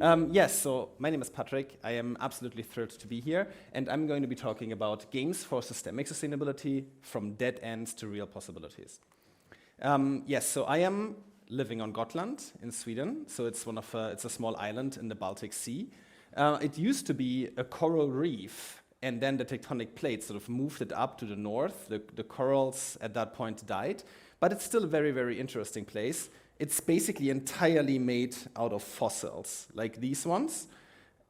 Yes, so my name is Patrick. I am absolutely thrilled to be here, and I'm going to be talking about games for systemic sustainability, from dead ends to real possibilities. Yes, so I am living on Gotland in Sweden. So it's it's a small island in the Baltic Sea. It used to be a coral reef, and then the tectonic plates sort of moved it up to the north. The corals at that point died, but it's still a very, very interesting place. It's basically entirely made out of fossils, like these ones.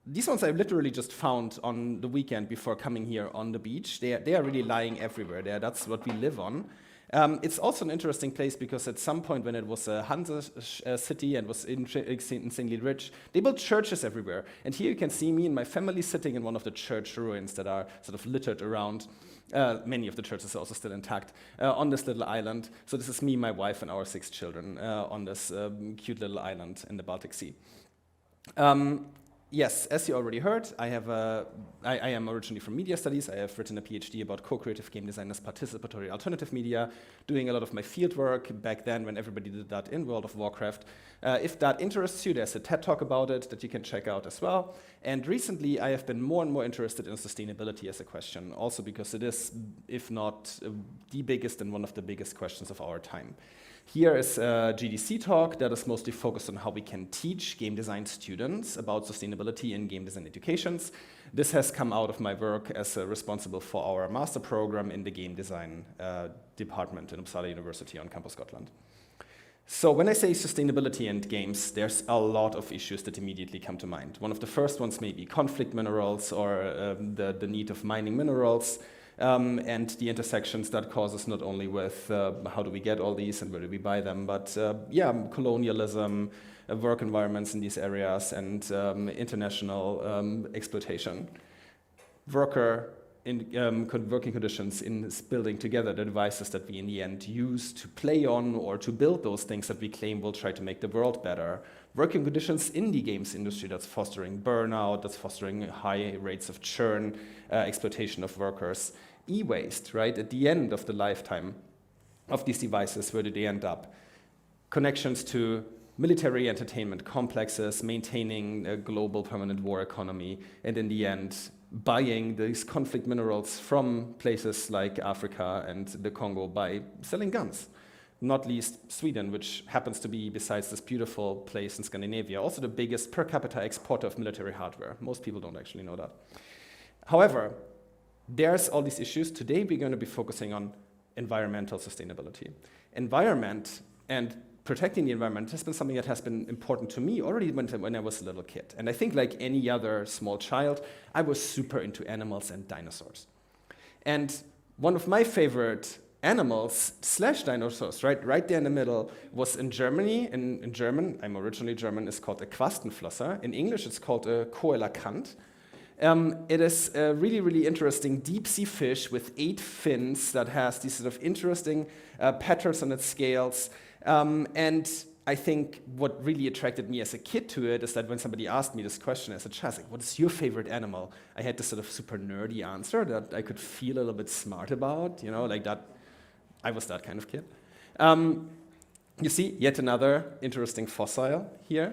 These ones I literally just found on the weekend before coming here on the beach. They are really lying everywhere there. That's what we live on. It's also an interesting place because at some point when it was a Hansa city and was insanely rich, they built churches everywhere. And here you can see me and my family sitting in one of the church ruins that are sort of littered around. Many of the churches are also still intact on this little island. So this is me, my wife, and our 6 children on this cute little island in the Baltic Sea. Yes, as you already heard, I am originally from media studies. I have written a PhD about co-creative game design as participatory alternative media, doing a lot of my field work back then when everybody did that in World of Warcraft. If that interests you, there's a TED Talk about it that you can check out as well. And recently, I have been more and more interested in sustainability as a question, also because it is, if not the biggest and one of the biggest questions of our time. Here is a GDC talk that is mostly focused on how we can teach game design students about sustainability in game design educations. This has come out of my work as responsible for our master program in the game design department in Uppsala University on Campus Scotland. So when I say sustainability and games, there's a lot of issues that immediately come to mind. One of the first ones may be conflict minerals or the need of mining minerals. And the intersections that causes not only with how do we get all these and where do we buy them, but colonialism, work environments in these areas, and international exploitation. Working conditions in building together the devices that we in the end use to play on or to build those things that we claim will try to make the world better. Working conditions in the games industry that's fostering burnout, that's fostering high rates of churn, exploitation of workers. E-waste, right? At the end of the lifetime of these devices, where do they end up? Connections to military entertainment complexes, maintaining a global permanent war economy, and in the end, buying these conflict minerals from places like Africa and the Congo by selling guns. Not least Sweden, which happens to be, besides this beautiful place in Scandinavia, also the biggest per capita exporter of military hardware. Most people don't actually know that. However, there's all these issues. Today we're going to be focusing on environmental sustainability. Environment and protecting the environment has been something that has been important to me already when I was a little kid. And I think like any other small child, I was super into animals and dinosaurs. And one of my favorite animals / dinosaurs, right there in the middle, was in Germany. In German, I'm originally German, is called a Quastenflosser. In English, it's called a Coelacanth. It is a really, really interesting deep-sea fish with 8 fins that has these sort of interesting patterns on its scales. And I think what really attracted me as a kid to it is that when somebody asked me this question as a child, like, what is your favorite animal? I had this sort of super nerdy answer that I could feel a little bit smart about, like that. I was that kind of kid. You see, yet another interesting fossil here.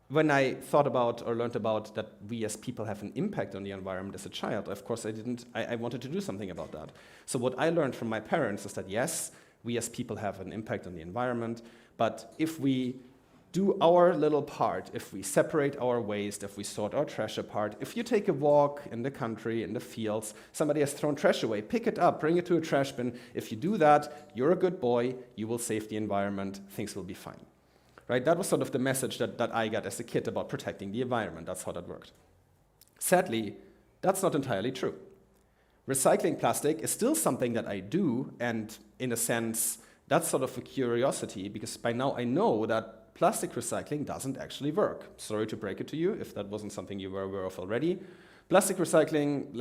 When I thought about or learned about that we as people have an impact on the environment as a child, of course I wanted to do something about that. So what I learned from my parents is that yes, we as people have an impact on the environment, but if we do our little part, if we separate our waste, if we sort our trash apart, if you take a walk in the country, in the fields, somebody has thrown trash away, pick it up, bring it to a trash bin. If you do that, you're a good boy, you will save the environment, things will be fine. Right? That was sort of the message that I got as a kid about protecting the environment. That's how that worked. Sadly, that's not entirely true. Recycling plastic is still something that I do, and in a sense, that's sort of a curiosity, because by now I know that plastic recycling doesn't actually work. Sorry to break it to you if that wasn't something you were aware of already. Plastic recycling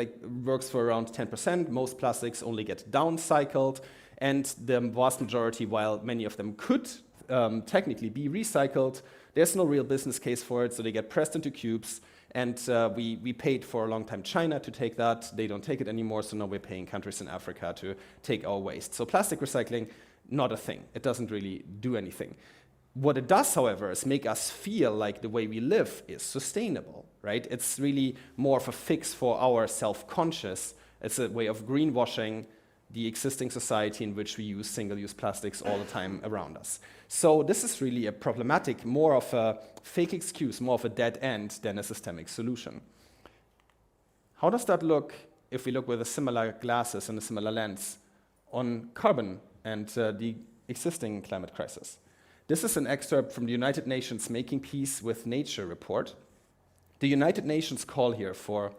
works for around 10%. Most plastics only get downcycled, and the vast majority, while many of them could technically be recycled, there's no real business case for it, so they get pressed into cubes, and we paid for a long time China to take that. They don't take it anymore, so now we're paying countries in Africa to take our waste. So plastic recycling, not a thing. It doesn't really do anything. What it does, however, is make us feel like the way we live is sustainable, right? It's really more of a fix for our self-conscious. It's a way of greenwashing the existing society in which we use single-use plastics all the time around us. So this is really a problematic, more of a fake excuse, more of a dead end than a systemic solution. How does that look if we look with a similar glasses and a similar lens on carbon and the existing climate crisis? This is an excerpt from the United Nations Making Peace with Nature report. The United Nations call here for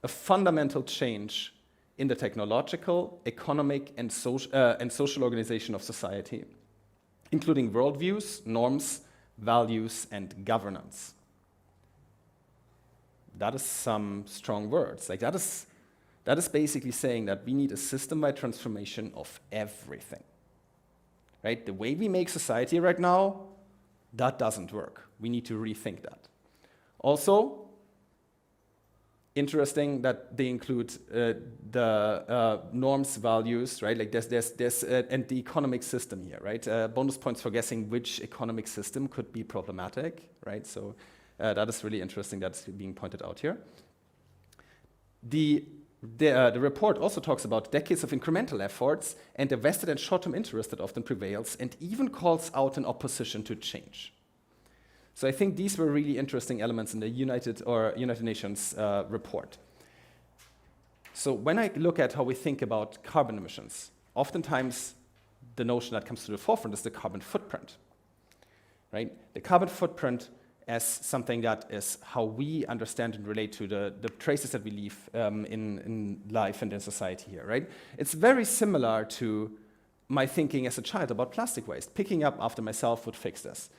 a fundamental change in the technological, economic, and social organization of society, including worldviews, norms, values, and governance. That is some strong words. Like that is basically saying that we need a system-wide transformation of everything. Right? The way we make society right now, that doesn't work. We need to rethink that. Also, interesting that they include the norms, values, right? Like there's and the economic system here, right? Bonus points for guessing which economic system could be problematic, right? So that is really interesting. That's being pointed out here. The report also talks about decades of incremental efforts and the vested and short-term interest that often prevails, and even calls out an opposition to change. So I think these were really interesting elements in the United Nations report. So when I look at how we think about carbon emissions, oftentimes the notion that comes to the forefront is the carbon footprint, right? The carbon footprint as something that is how we understand and relate to the traces that we leave in life and in society here, right? It's very similar to my thinking as a child about plastic waste. Picking up after myself would fix this.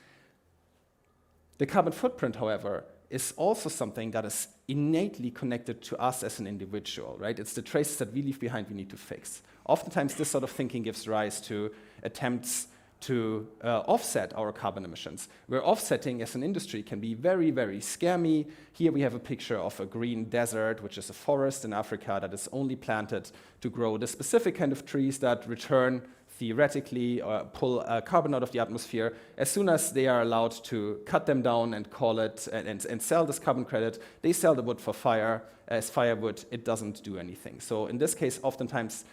The carbon footprint, however, is also something that is innately connected to us as an individual, right? It's the traces that we leave behind we need to fix. Oftentimes, this sort of thinking gives rise to attempts to offset our carbon emissions, where offsetting as an industry can be very, very scammy. Here we have a picture of a green desert, which is a forest in Africa that is only planted to grow the specific kind of trees that return, theoretically, pull carbon out of the atmosphere. As soon as they are allowed to cut them down and call it and sell this carbon credit, they sell the wood for fire. As firewood, it doesn't do anything. So in this case, oftentimes,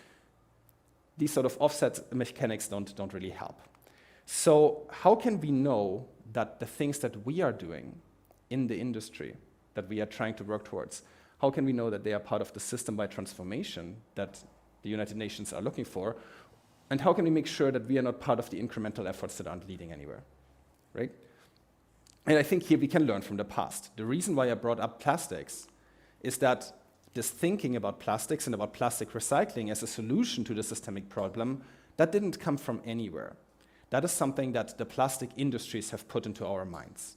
these sort of offset mechanics don't really help. So how can we know that the things that we are doing in the industry that we are trying to work towards, how can we know that they are part of the system-wide transformation that the United Nations are looking for? And how can we make sure that we are not part of the incremental efforts that aren't leading anywhere, right? And I think here we can learn from the past. The reason why I brought up plastics is that this thinking about plastics and about plastic recycling as a solution to the systemic problem, that didn't come from anywhere. That is something that the plastic industries have put into our minds.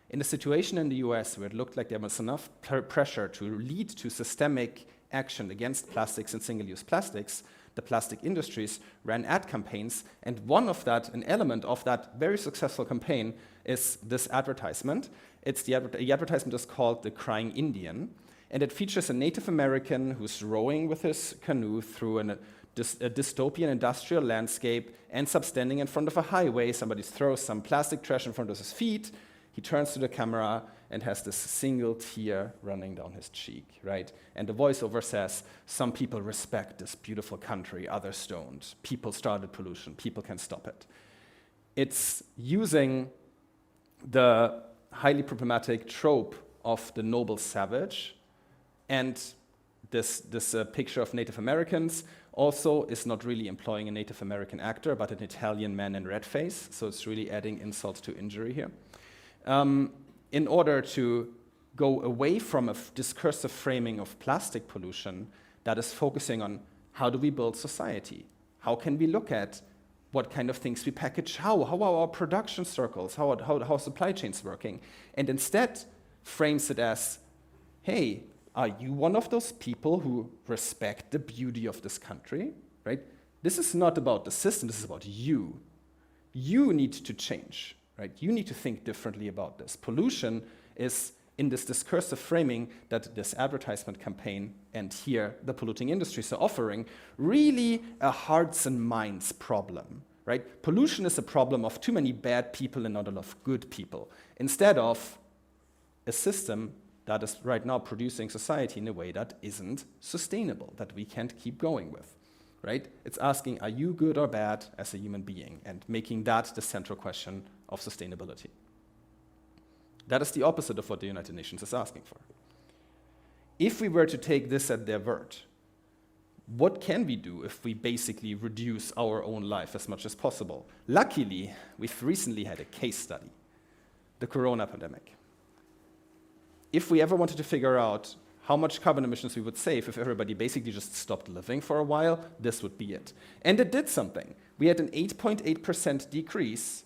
In a situation in the US where it looked like there was enough pressure to lead to systemic action against plastics and single-use plastics, the plastic industries ran ad campaigns, and an element of that very successful campaign is this advertisement. The advertisement is called The Crying Indian, and it features a Native American who's rowing with his canoe through a dystopian industrial landscape, ends up standing in front of a highway. Somebody throws some plastic trash in front of his feet. He turns to the camera and has this single tear running down his cheek, right? And the voiceover says, some people respect this beautiful country, others don't. People started pollution, people can stop it. It's using the highly problematic trope of the noble savage, and this picture of Native Americans also is not really employing a Native American actor, but an Italian man in red face, so it's really adding insult to injury here. In order to go away from a discursive framing of plastic pollution that is focusing on how do we build society? How can we look at what kind of things we package, how are our production circles, how are supply chains working? And instead frames it as, hey, are you one of those people who respect the beauty of this country, right? This is not about the system, this is about you. You need to change, right? You need to think differently about this. Pollution is in this discursive framing that this advertisement campaign and here the polluting industries are offering, really a hearts and minds problem. right? Pollution is a problem of too many bad people and not enough good people, instead of a system that is right now producing society in a way that isn't sustainable, that we can't keep going with, right? It's asking, are you good or bad as a human being, and making that the central question of sustainability. That is the opposite of what the United Nations is asking for. If we were to take this at their word, what can we do if we basically reduce our own life as much as possible? Luckily, we've recently had a case study, the corona pandemic. If we ever wanted to figure out how much carbon emissions we would save if everybody basically just stopped living for a while, this would be it. And it did something. We had an 8.8% decrease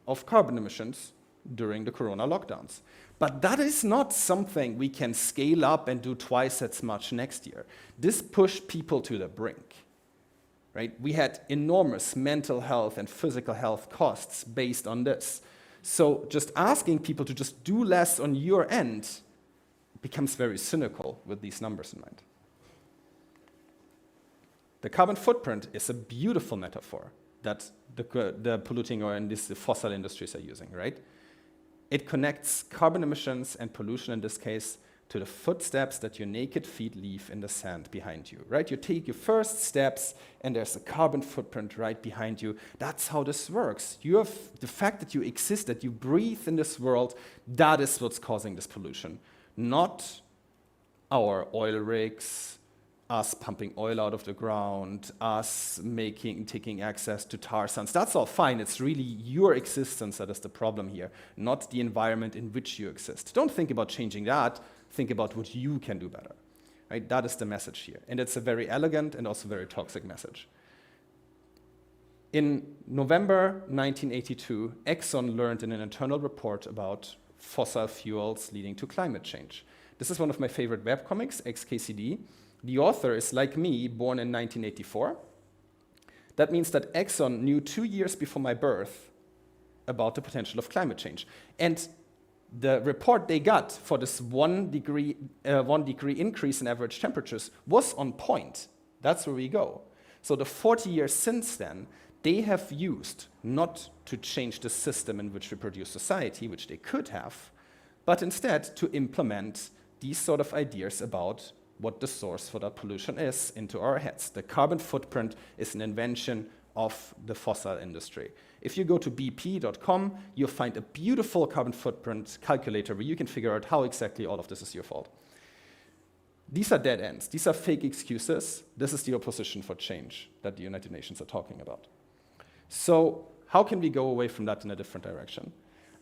of carbon emissions during the corona lockdowns. But that is not something we can scale up and do twice as much next year. This pushed people to the brink, right? We had enormous mental health and physical health costs based on this. So just asking people to just do less on your end becomes very cynical with these numbers in mind. The carbon footprint is a beautiful metaphor that the polluting, or in this, the fossil industries are using, right? It connects carbon emissions and pollution in this case to the footsteps that your naked feet leave in the sand behind you, right? You take your first steps and there's a carbon footprint right behind you. That's how this works. You have the fact that you exist, that you breathe in this world, that is what's causing this pollution, not our oil rigs, us pumping oil out of the ground, us taking access to tar sands. That's all fine. It's really your existence that is the problem here, not the environment in which you exist. Don't think about changing that. Think about what you can do better. Right? That is the message here. And it's a very elegant and also very toxic message. In November 1982, Exxon learned in an internal report about fossil fuels leading to climate change. This is one of my favorite webcomics, XKCD. The author is, like me, born in 1984. That means that Exxon knew 2 years before my birth about the potential of climate change. And the report they got for this 1 degree increase in average temperatures was on point. That's where we go. So the 40 years since then, they have used not to change the system in which we produce society, which they could have, but instead to implement these sort of ideas about what the source for that pollution is into our heads. The carbon footprint is an invention of the fossil industry. If you go to bp.com, you'll find a beautiful carbon footprint calculator where you can figure out how exactly all of this is your fault. These are dead ends. These are fake excuses. This is the opposition for change that the United Nations are talking about. So how can we go away from that in a different direction?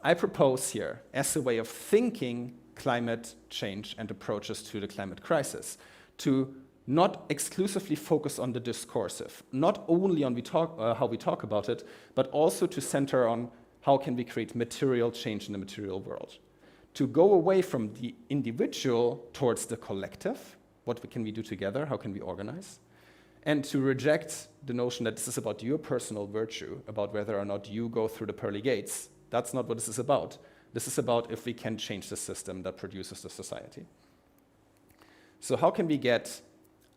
I propose here, as a way of thinking climate change and approaches to the climate crisis, to not exclusively focus on the discursive, not only on how we talk about it, but also to center on how can we create material change in the material world. To go away from the individual towards the collective, what can we do together, how can we organize, and to reject the notion that this is about your personal virtue, about whether or not you go through the pearly gates. That's not what this is about. This is about if we can change the system that produces the society. So how can we get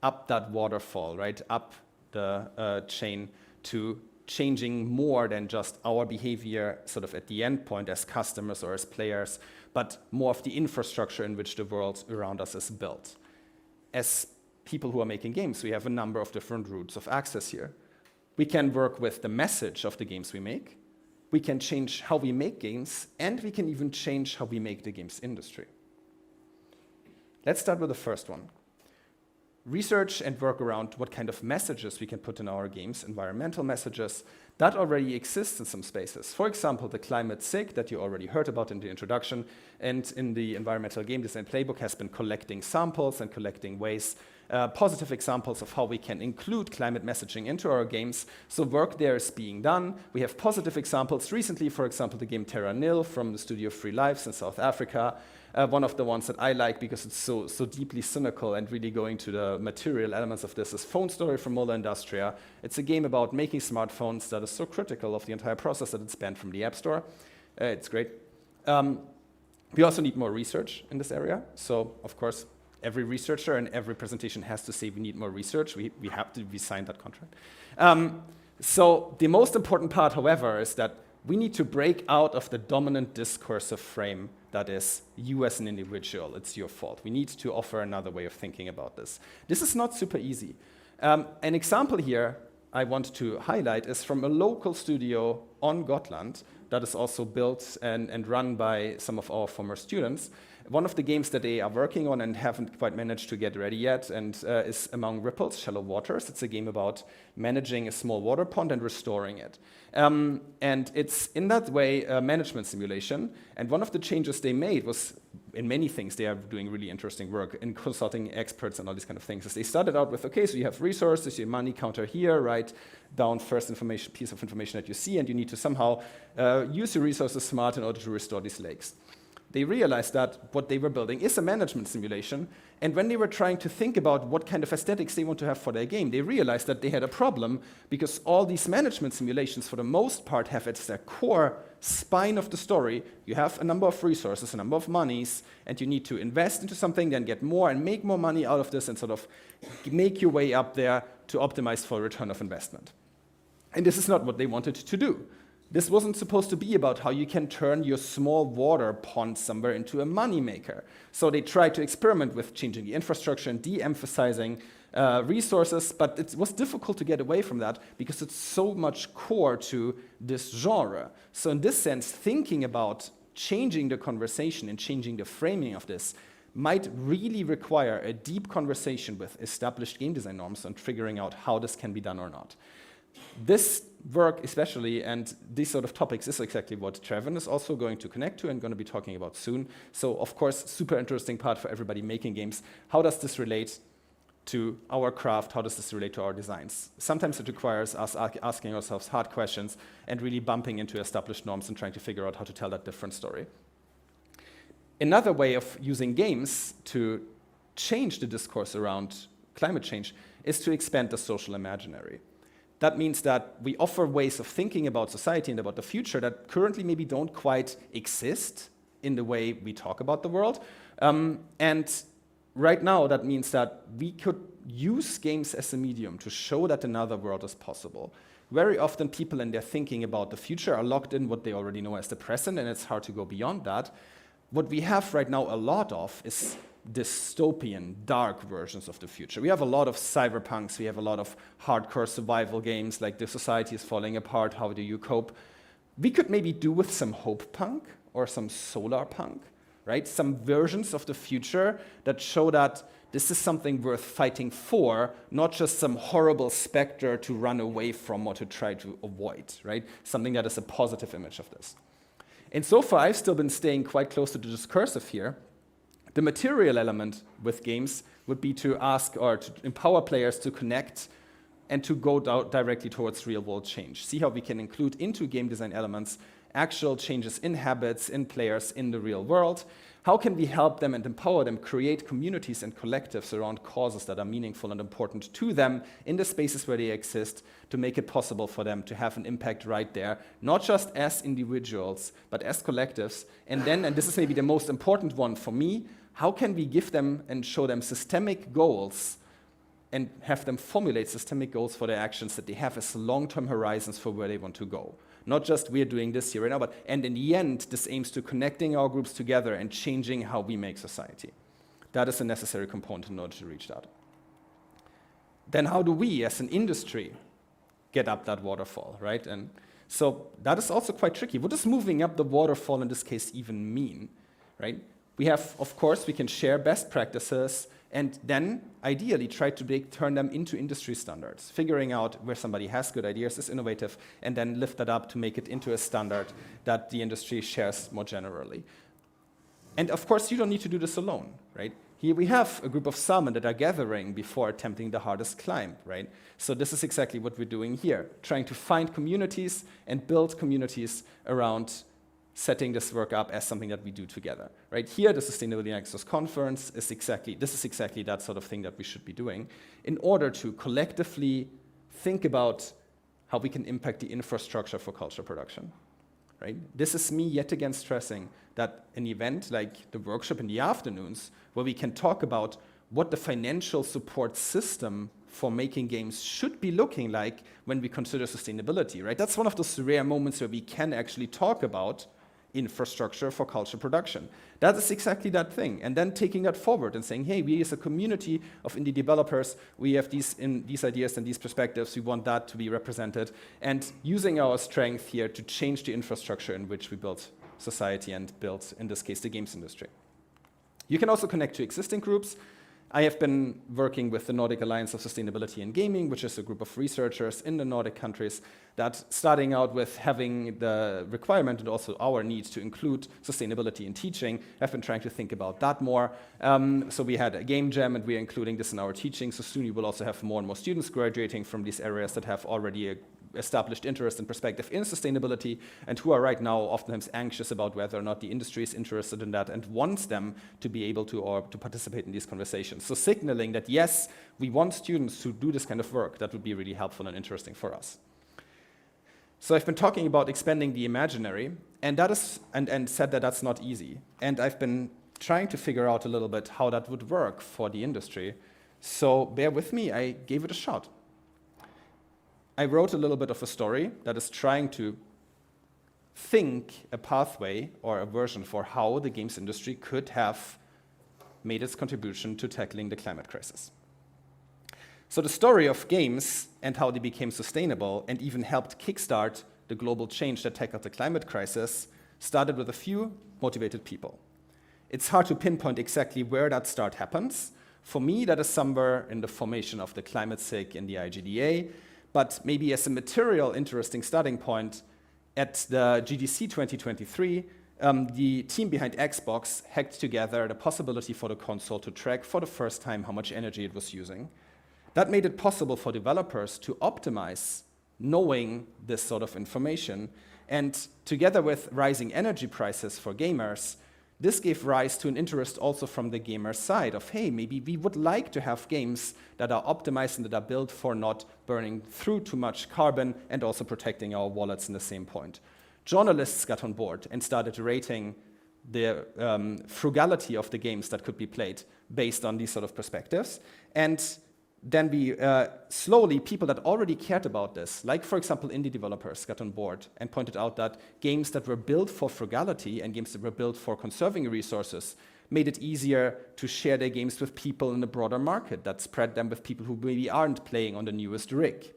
up that waterfall, right, up the chain to changing more than just our behavior sort of at the end point as customers or as players, but more of the infrastructure in which the world around us is built? As people who are making games, we have a number of different routes of access here. We can work with the message of the games we make. We can change how we make games, and we can even change how we make the games industry. Let's start with the first one. Research and work around what kind of messages we can put in our games, environmental messages, that already exists in some spaces. For example, the climate SIG that you already heard about in the introduction, and in the environmental game design playbook has been collecting samples and collecting ways, positive examples of how we can include climate messaging into our games. So work there is being done. We have positive examples. Recently, for example, the game Terra Nil from the studio Free Lives in South Africa. One of the ones that I like because it's so deeply cynical and really going to the material elements of this is Phone Story from Mola Industria. It's a game about making smartphones that is so critical of the entire process that it's banned from the App Store. It's great. We also need more research in this area. So, of course, every researcher and every presentation has to say we need more research. We signed that contract. So the most important part, however, is that we need to break out of the dominant discursive frame that is, you as an individual, it's your fault. We need to offer another way of thinking about this. This is not super easy. An example here I want to highlight is from a local studio on Gotland that is also built and run by some of our former students. One of the games that they are working on and haven't quite managed to get ready yet and is Among Ripples, Shallow Waters. It's a game about managing a small water pond and restoring it. And it's in that way a management simulation. And one of the changes they made was, in many things, they are doing really interesting work in consulting experts and all these kind of things. Is they started out with, okay, so you have resources, your money counter here, write down first piece of information that you see, and you need to somehow use your resources smart in order to restore these lakes. They realized that what they were building is a management simulation, and when they were trying to think about what kind of aesthetics they want to have for their game, they realized that they had a problem because all these management simulations, for the most part, have as their core spine of the story, you have a number of resources, a number of monies, and you need to invest into something, then get more and make more money out of this and sort of make your way up there to optimize for return of investment. And this is not what they wanted to do. This wasn't supposed to be about how you can turn your small water pond somewhere into a money maker. So they tried to experiment with changing the infrastructure and de-emphasizing resources, but it was difficult to get away from that because it's so much core to this genre. So in this sense, thinking about changing the conversation and changing the framing of this might really require a deep conversation with established game design norms on figuring out how this can be done or not. This work especially, and these sort of topics, is exactly what Trevin is also going to connect to and going to be talking about soon. So of course, super interesting part for everybody making games. How does this relate to our craft? How does this relate to our designs? Sometimes it requires us asking ourselves hard questions and really bumping into established norms and trying to figure out how to tell that different story. Another way of using games to change the discourse around climate change is to expand the social imaginary. That means that we offer ways of thinking about society and about the future that currently maybe don't quite exist in the way we talk about the world. And right now, that means that we could use games as a medium to show that another world is possible. Very often, people in their thinking about the future are locked in what they already know as the present, and it's hard to go beyond that. What we have right now a lot of is dystopian, dark versions of the future. We have a lot of cyberpunks, we have a lot of hardcore survival games like the society is falling apart, how do you cope? We could maybe do with some hope punk or some solar punk, right? Some versions of the future that show that this is something worth fighting for, not just some horrible specter to run away from or to try to avoid, right? Something that is a positive image of this. And so far, I've still been staying quite close to the discursive here. The material element with games would be to ask or to empower players to connect and to go directly towards real-world change. See how we can include into game design elements actual changes in habits, in players, in the real world. How can we help them and empower them create communities and collectives around causes that are meaningful and important to them in the spaces where they exist to make it possible for them to have an impact right there, not just as individuals, but as collectives. And then, and this is maybe the most important one for me, how can we give them and show them systemic goals and have them formulate systemic goals for their actions that they have as long-term horizons for where they want to go? Not just we're doing this here right now, but and in the end, this aims to connecting our groups together and changing how we make society. That is a necessary component in order to reach that. Then how do we, as an industry, get up that waterfall, right? And so that is also quite tricky. What does moving up the waterfall in this case even mean, right? We have, of course, we can share best practices and then ideally try to turn them into industry standards, figuring out where somebody has good ideas, is innovative, and then lift that up to make it into a standard that the industry shares more generally. And of course, you don't need to do this alone, right? Here we have a group of salmon that are gathering before attempting the hardest climb, right? So this is exactly what we're doing here, trying to find communities and build communities around setting this work up as something that we do together, right? Here, the Sustainability Nexus conference is exactly that sort of thing that we should be doing in order to collectively think about how we can impact the infrastructure for culture production, right? This is me yet again stressing that an event like the workshop in the afternoons, where we can talk about what the financial support system for making games should be looking like when we consider sustainability, right? That's one of those rare moments where we can actually talk about infrastructure for culture production. That is exactly that thing. And then taking that forward and saying, hey, we as a community of indie developers, we have these ideas and these perspectives, we want that to be represented, and using our strength here to change the infrastructure in which we build society and build, in this case, the games industry. You can also connect to existing groups. I have been working with the Nordic Alliance of Sustainability in Gaming, which is a group of researchers in the Nordic countries that, starting out with having the requirement and also our need to include sustainability in teaching, have been trying to think about that more. So we had a game jam, and we are including this in our teaching, so soon you will also have more and more students graduating from these areas that have already a established interest and perspective in sustainability, and who are right now oftentimes anxious about whether or not the industry is interested in that and wants them to be able to or to participate in these conversations. So signaling that, yes, we want students to do this kind of work, that would be really helpful and interesting for us. So I've been talking about expanding the imaginary, and that is, and said that that's not easy. And I've been trying to figure out a little bit how that would work for the industry. So bear with me, I gave it a shot. I wrote a little bit of a story that is trying to think a pathway or a version for how the games industry could have made its contribution to tackling the climate crisis. So the story of games and how they became sustainable and even helped kickstart the global change that tackled the climate crisis started with a few motivated people. It's hard to pinpoint exactly where that start happens. For me, that is somewhere in the formation of the climate SIG in the IGDA, but maybe as a material interesting starting point, at the GDC 2023, the team behind Xbox hacked together the possibility for the console to track for the first time how much energy it was using. That made it possible for developers to optimize knowing this sort of information. And together with rising energy prices for gamers, this gave rise to an interest also from the gamer side of, hey, maybe we would like to have games that are optimized and that are built for not burning through too much carbon and also protecting our wallets in the same point. Journalists got on board and started rating the frugality of the games that could be played based on these sort of perspectives. And then we slowly, people that already cared about this, like for example indie developers, got on board and pointed out that games that were built for frugality and games that were built for conserving resources made it easier to share their games with people in the broader market, that spread them with people who maybe aren't playing on the newest rig.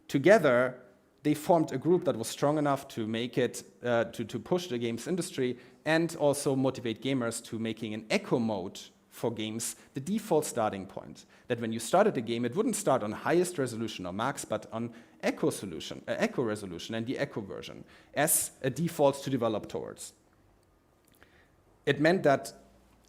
Together, they formed a group that was strong enough to make it, to push the games industry and also motivate gamers to making an eco mode for games the default starting point. That when you started the game, it wouldn't start on highest resolution or max, but on eco resolution and the eco version as a default to develop towards. It meant that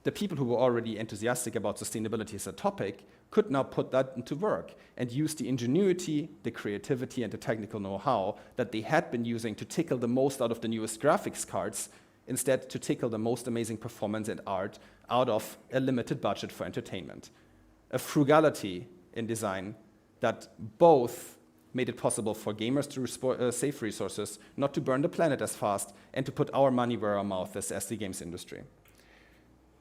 the people who were already enthusiastic about sustainability as a topic could now put that into work and use the ingenuity, the creativity, and the technical know-how that they had been using to tickle the most out of the newest graphics cards, instead to tickle the most amazing performance and art out of a limited budget for entertainment. A frugality in design that both made it possible for gamers to save resources, not to burn the planet as fast, and to put our money where our mouth is as the games industry.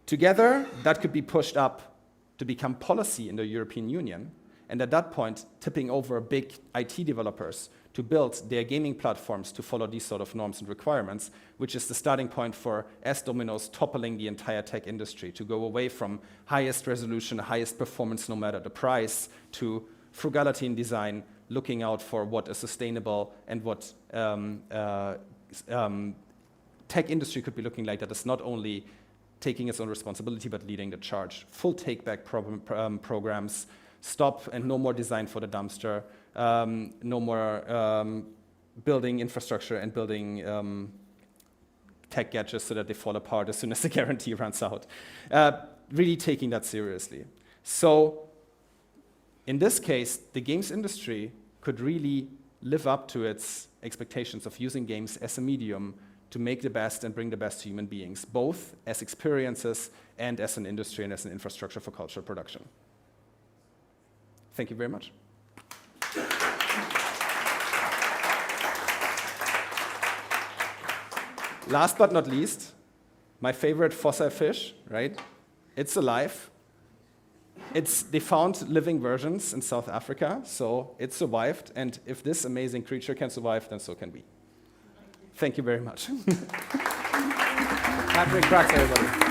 Together, that could be pushed up to become policy in the European Union, and at that point, tipping over big IT developers to build their gaming platforms to follow these sort of norms and requirements, which is the starting point for S dominoes toppling the entire tech industry, to go away from highest resolution, highest performance no matter the price, to frugality in design, looking out for what is sustainable and what tech industry could be looking like, that is not only taking its own responsibility but leading the charge. Full take-back programs, stop and no more design for the dumpster, no more building infrastructure and building tech gadgets so that they fall apart as soon as the guarantee runs out. Really taking that seriously. So in this case, the games industry could really live up to its expectations of using games as a medium to make the best and bring the best to human beings, both as experiences and as an industry and as an infrastructure for cultural production. Thank you very much. Last but not least, my favorite fossil fish, right? It's alive. They found living versions in South Africa, so it survived. And if this amazing creature can survive, then so can we. Thank you very much. Patrick Prax, everybody.